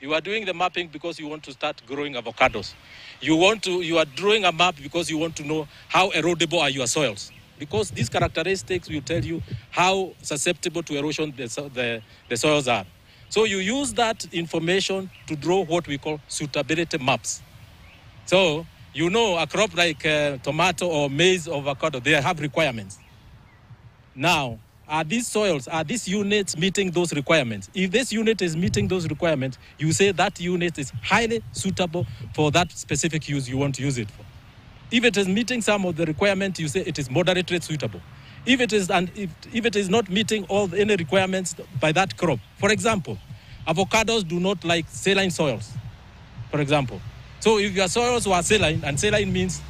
You are doing the mapping because you want to start growing avocados. You are drawing a map because you want to know how erodible are your soils. Because these characteristics will tell you how susceptible to erosion the soils are. So you use that information to draw what we call suitability maps. So you know a crop like tomato or maize or avocado, they have requirements. Now, are these units meeting those requirements? If this unit is meeting those requirements, you say that unit is highly suitable for that specific use you want to use it for. If it is meeting some of the requirements, you say it is moderately suitable. If it is not meeting any requirements by that crop, for example, avocados do not like saline soils, for example. So if your soils were saline, and saline means,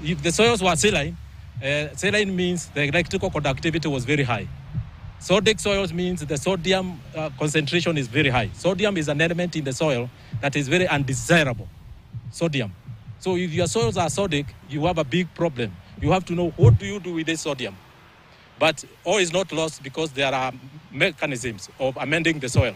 if the soils were saline, saline means the electrical conductivity was very high. Sodic soils means the sodium concentration is very high. Sodium is an element in the soil that is very undesirable, sodium. So if your soils are sodic, you have a big problem. You have to know what do you do with this sodium. But all is not lost because there are mechanisms of amending the soil.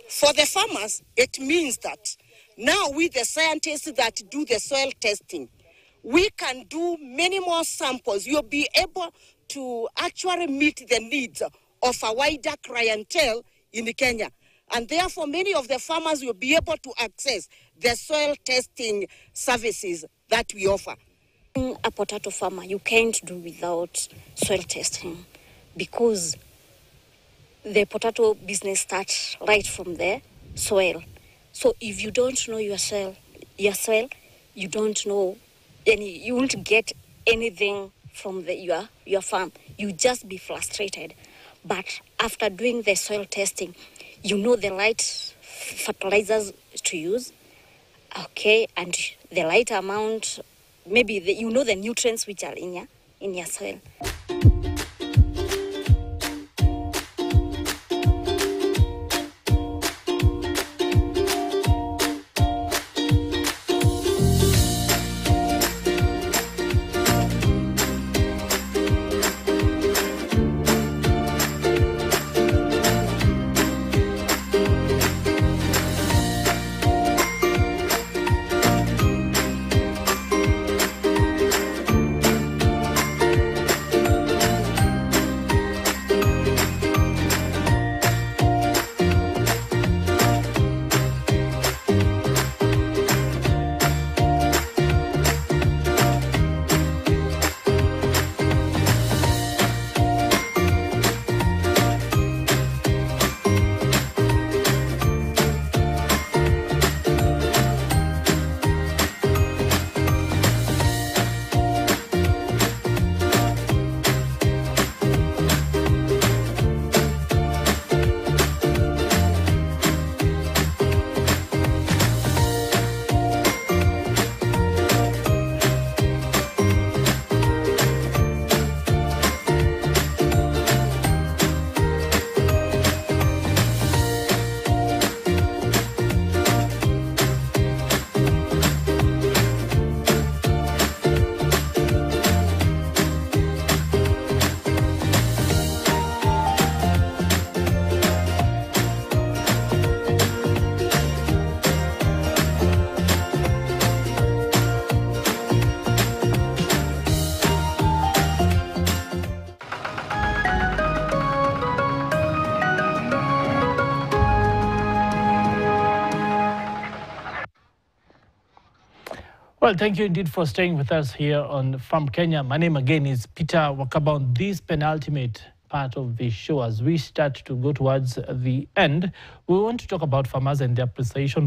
For the farmers, it means that now with the scientists that do the soil testing, we can do many more samples. You'll be able to actually meet the needs of a wider clientele in Kenya. And therefore, many of the farmers will be able to access the soil testing services that we offer. A potato farmer, you can't do without soil testing because the potato business starts right from the soil. So if you don't know your soil, you don't know you won't get anything from your farm. You just be frustrated. But after doing the soil testing, you know the right fertilizers to use, okay, and the right amount, maybe you know the nutrients which are in your soil. Well, thank you indeed for staying with us here on Farm Kenya. My name again is Peter Wakaba. This penultimate part of the show, as we start to go towards the end, we want to talk about farmers and their appreciation